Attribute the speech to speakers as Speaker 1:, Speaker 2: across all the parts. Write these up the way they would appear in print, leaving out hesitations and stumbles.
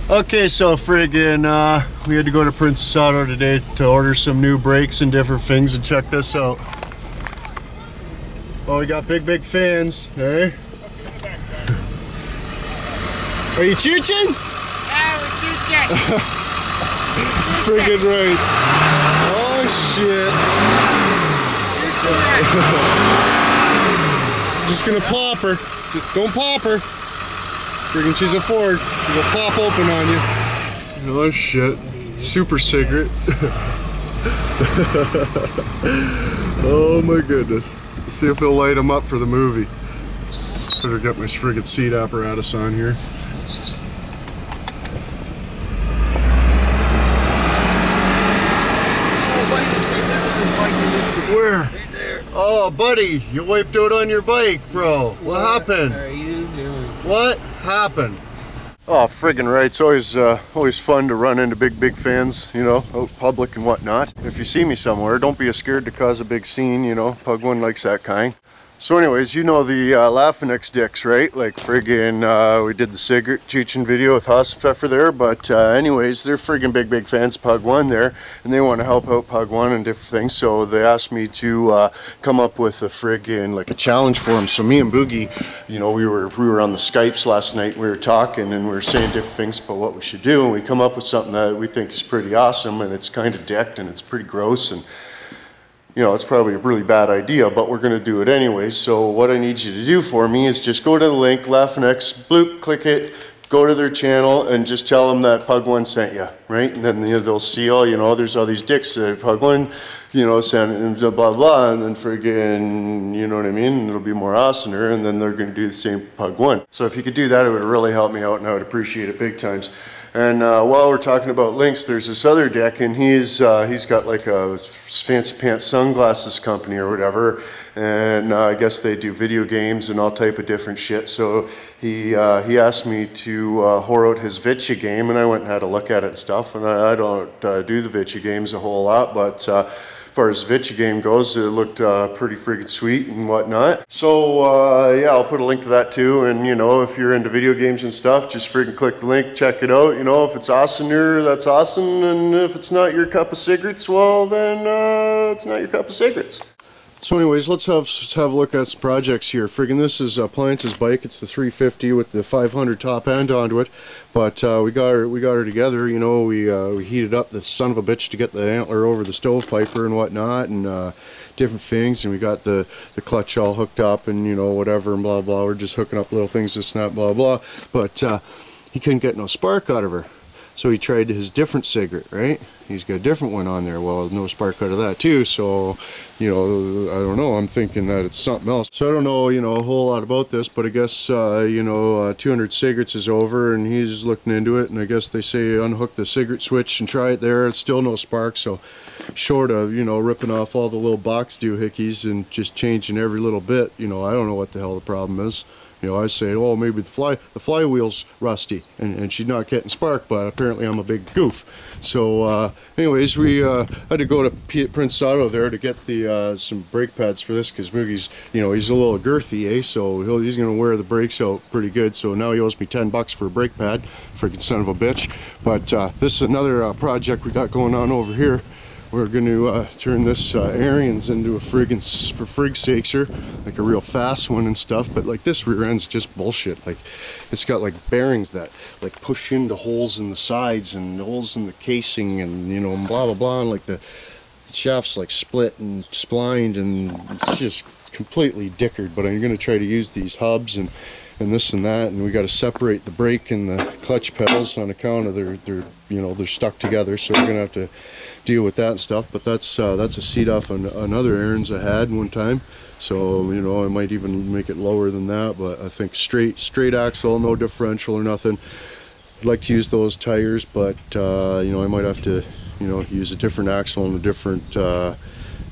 Speaker 1: Okay, so friggin' we had to go to Princess Auto today to order some new brakes and different things, and check this out. Oh, we got big fans, eh? Are you chooching?
Speaker 2: Yeah, we're chooching.
Speaker 1: Friggin' right. Oh shit. Just gonna pop her. Don't pop her. Friggin' she's a Ford. She'll pop open on you. Oh shit. Super cigarette. Oh my goodness. Let's see if they'll light them up for the movie. Better get my friggin' seat apparatus on here.
Speaker 3: Oh, buddy just wiped out on his bike. You missed it.
Speaker 1: Where?
Speaker 3: Right there.
Speaker 1: Oh, buddy, you wiped out on your bike, bro. What happened?
Speaker 3: What are you doing?
Speaker 1: What happened? Oh, friggin' right. It's always fun to run into big fans, you know, out public and whatnot. If you see me somewhere, don't be scared to cause a big scene, you know. Pug1 likes that kind. So anyways, you know the Laugh-N-X dicks, right? Like friggin' we did the cigarette teaching video with Hossfeffer there, but anyways, they're friggin' big fans of Pug1 there, and they want to help out Pug1 and different things, so they asked me to come up with a friggin' like a challenge for them. So me and Boogie, you know, we were on the Skypes last night, we were talking and we were saying different things about what we should do, and we come up with something that we think is pretty awesome, and it's kind of dicked and it's pretty gross, and you know, it's probably a really bad idea, but we're going to do it anyway. So what I need you to do for me is just go to the link, Laugh-N-X, bloop, click it, go to their channel, and just tell them that Pug1 sent you, right? And then they'll see, oh, you know, there's all these dicks that Pug1, you know, sent, and blah, blah, and then friggin', you know what I mean? And it'll be more awesomner, and then they're going to do the same Pug1. So if you could do that, it would really help me out, and I would appreciate it big times. And while we're talking about links, there's this other dick, and he's got like a fancy pants sunglasses company or whatever, and I guess they do video games and all type of different shit. So he asked me to whore out his Vitcha game, and I went and had a look at it and stuff. And I don't do the Vitcha games a whole lot, but as far as the Vitcha game goes, it looked pretty freaking sweet and whatnot. So yeah, I'll put a link to that too, and you know, if you're into video games and stuff, just freaking click the link, check it out. You know, if it's awesomner, that's awesome, and if it's not your cup of cigarettes, well then it's not your cup of cigarettes. So anyways, let's have a look at some projects here. Friggin' this is Appliance's bike. It's the 350 with the 500 top end onto it. But we got her together. You know, we heated up the son of a bitch to get the antler over the stovepiper and whatnot, and different things. And we got the clutch all hooked up, and you know, whatever and blah blah. We're just hooking up little things to snap, blah blah. But he couldn't get no spark out of her. So he tried his different cigarette, right? He's got a different one on there. Well, no spark out of that too. So, you know, I don't know. I'm thinking that it's something else. So I don't know, you know, a whole lot about this, but I guess, you know, 200 cigarettes is over, and he's looking into it. And I guess they say unhook the cigarette switch and try it there. It's still no spark. So short of, you know, ripping off all the little box doohickeys and just changing every little bit, you know, I don't know what the hell the problem is. You know, I say, oh, maybe the flywheel's rusty, and she's not getting spark, but apparently I'm a big goof. So, anyways, we had to go to Prince Auto there to get the some brake pads for this, because Moogie's, you know, he's a little girthy, eh? So he's going to wear the brakes out pretty good. So now he owes me $10 for a brake pad, freaking son of a bitch. But this is another project we got going on over here. We're going to turn this Ariens into a friggin', for frig's sakes, like a real fast one and stuff. But like this rear end's just bullshit. Like it's got like bearings that like push into holes in the sides and holes in the casing, and you know, blah blah blah. And like the shaft's like split and splined, and it's just completely dickered. But I'm going to try to use these hubs and this and that, and we got to separate the brake and the clutch pedals on account of they're you know, they're stuck together. So we're going to have to deal with that and stuff. But that's a seat off another Ariens I had one time, so you know, I might even make it lower than that. But I think straight axle, no differential or nothing. I'd like to use those tires, but you know, I might have to, you know, use a different axle and a different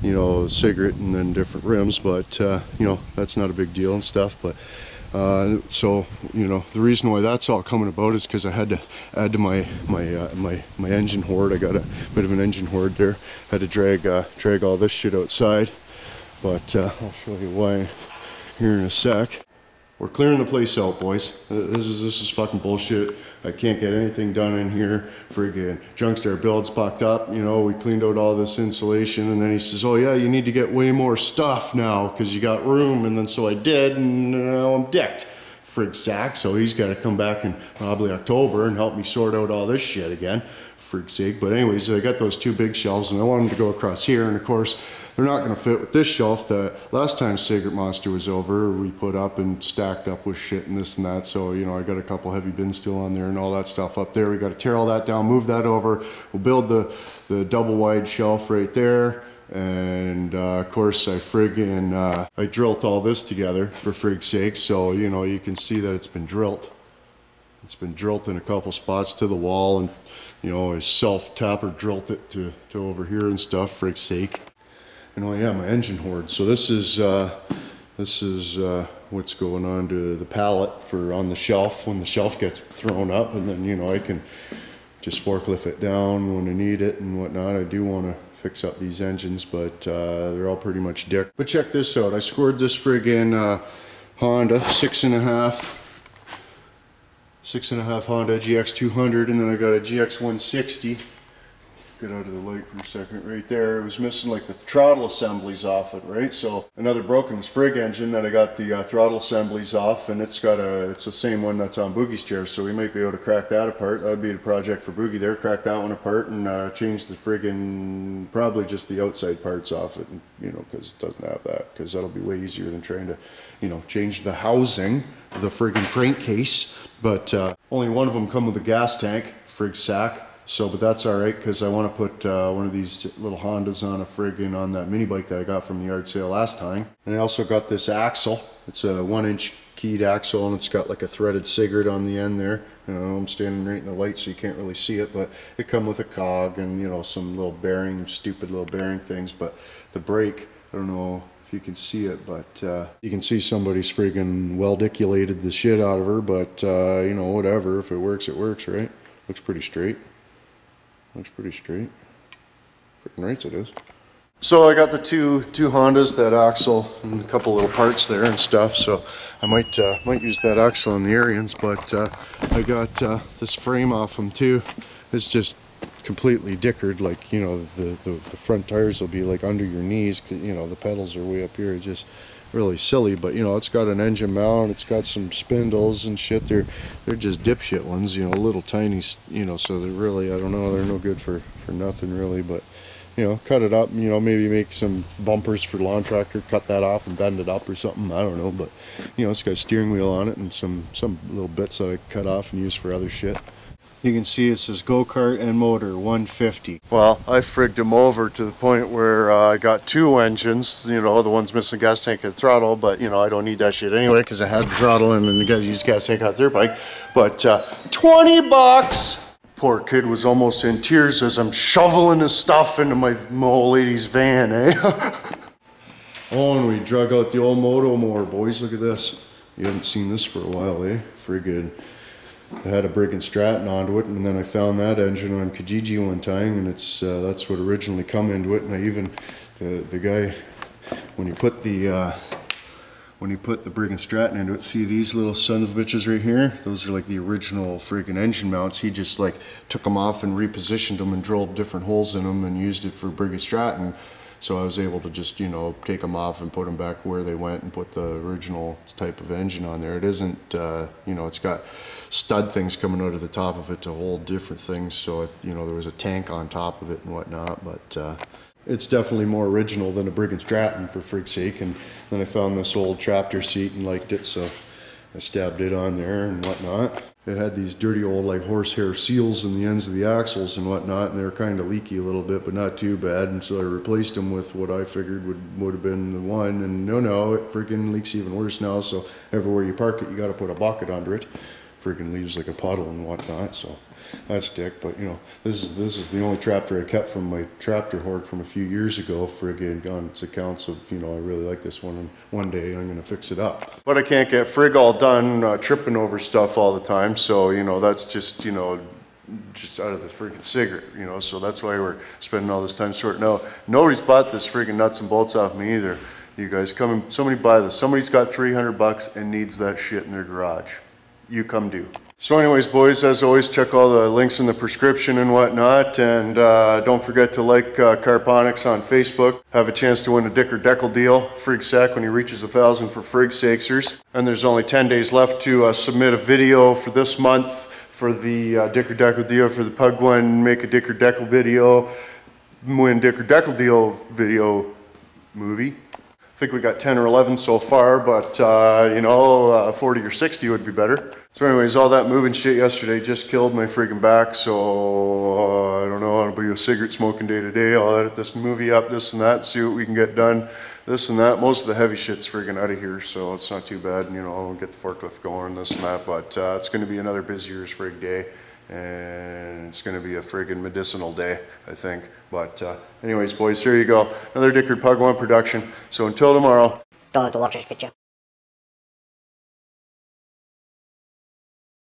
Speaker 1: you know, cigarette, and then different rims. But you know, that's not a big deal and stuff. But so you know, the reason why that's all coming about is because I had to add to my engine hoard. I got a bit of an engine hoard there. Had to drag all this shit outside, but I'll show you why here in a sec. We're clearing the place out, boys. This is fucking bullshit. I can't get anything done in here. Friggin' Junkster build's packed up. You know, we cleaned out all this insulation, and then he says, "Oh yeah, you need to get way more stuff now because you got room." And then so I did, and now I'm decked. Frig sack. So he's got to come back in probably October and help me sort out all this shit again. Frig sake. But anyways, I got those two big shelves, and I want them to go across here, and of course, they're not going to fit with this shelf that last time Cigarette Monster was over, we put up and stacked up with shit and this and that. So, you know, I got a couple heavy bins still on there and all that stuff up there. We got to tear all that down, move that over. We'll build the double wide shelf right there. And of course, I drilled all this together for frig's sake. So, you know, you can see that it's been drilled. It's been drilled in a couple spots to the wall, and, you know, I self-tapper drilled it to over here and stuff, frig's sake. And oh yeah, my engine hoard. So this is what's going on to the pallet for on the shelf when the shelf gets thrown up, and then, you know, I can just forklift it down when I need it and whatnot. I do want to fix up these engines, but they're all pretty much dick. But check this out. I scored this friggin' Honda 6.5 Honda GX200, and then I got a GX160. Get out of the light for a second right there. It was missing like the throttle assemblies off it, right? So another broken frig engine that I got the throttle assemblies off, and it's the same one that's on Boogie's chair, so we might be able to crack that apart. That would be the project for Boogie there, crack that one apart and change the friggin', probably just the outside parts off it, you know, because it doesn't have that, because that'll be way easier than trying to, you know, change the housing of the friggin' crankcase. But only one of them come with a gas tank, frig sack. So, but that's all right, because I want to put one of these little Hondas on on that mini bike that I got from the yard sale last time. And I also got this axle. It's a 1-inch keyed axle, and it's got like a threaded cigarette on the end there. You know, I'm standing right in the light, so you can't really see it, but it come with a cog and, you know, some little bearing, stupid little bearing things. But the brake, I don't know if you can see it, but you can see somebody's friggin' well-diculated the shit out of her. But you know, whatever. If it works, right? Looks pretty straight. Looks pretty straight. Freaking rights it is. So I got the two Hondas, that axle, and a couple little parts there and stuff. So I might use that axle on the Arians, but I got this frame off them too. It's just completely dicker'd, like, you know, the front tires will be like under your knees, 'cause, you know, the pedals are way up here. It's just really silly, but, you know, it's got an engine mount, it's got some spindles and shit. They're just dipshit ones, you know, little tiny, you know, so they're really, I don't know, they're no good for nothing really. But, you know, cut it up, you know, maybe make some bumpers for the lawn tractor, cut that off and bend it up or something, I don't know. But, you know, it's got a steering wheel on it and some little bits that I cut off and use for other shit. You can see it says go-kart and motor 150. Well, I frigged them over to the point where I got two engines, you know, the one's missing gas tank and throttle, but, you know, I don't need that shit anyway because I had the throttle in and the guys use gas tank out their bike. But 20 bucks! Poor kid was almost in tears as I'm shoveling his stuff into my old lady's van, eh? Oh, and we drug out the old moto mower, boys. Look at this. You haven't seen this for a while, eh? Friggin'. I had a Brigg & Stratton onto it, and then I found that engine on Kijiji one time, and it's that's what originally come into it. And I even the guy, when he put the Brigg & Stratton into it, see these little son of bitches right here? Those are like the original friggin' engine mounts. He just like took them off and repositioned them and drilled different holes in them and used it for Brigg & Stratton. So I was able to just, you know, take them off and put them back where they went and put the original type of engine on there. It isn't, you know, it's got stud things coming out of the top of it to hold different things. So, you know, there was a tank on top of it and whatnot, but it's definitely more original than a Brigg & Stratton, for freak's sake. And then I found this old tractor seat and liked it, so I stabbed it on there and whatnot. It had these dirty old like horsehair seals in the ends of the axles and whatnot, and they were kind of leaky a little bit, but not too bad. And so I replaced them with what I figured would have been the one, and no, it freaking leaks even worse now. So everywhere you park it, you got to put a bucket under it. Freaking leaves like a puddle and whatnot. So that's dick. But, you know, this is the only tractor I kept from my tractor hoard from a few years ago. Friggin' on its accounts of, you know, I really like this one, and one day I'm gonna fix it up. But I can't get frig all done tripping over stuff all the time. So, you know, that's just, you know, just out of the freaking cigarette, you know. So that's why we're spending all this time sorting out. Nobody's bought this friggin' nuts and bolts off me either. You guys come and somebody buy this. Somebody's got $300 and needs that shit in their garage. You come do. So anyways, boys, as always, check all the links in the prescription and whatnot, and don't forget to like Carponics on Facebook. Have a chance to win a dicker'd decal deal, frig sack, when he reaches 1,000 for frig sakesers. And there's only 10 days left to submit a video for this month for the dicker'd decal deal for the pug1. Make a dicker'd decal video, win dicker'd decal deal video movie. I think we got 10 or 11 so far, but you know, 40 or 60 would be better. So anyways, all that moving shit yesterday just killed my freaking back, so I don't know, it'll be a cigarette smoking day today. I'll edit this movie up, this and that, see what we can get done, this and that. Most of the heavy shit's freaking out of here, so it's not too bad, you know, I'll get the forklift going, this and that, but it's going to be another busier frig day, and it's going to be a friggin' medicinal day, I think. But anyways, boys, here you go. Another dicker'd pug1 production. So until tomorrow.
Speaker 4: Don't let the watchers get you.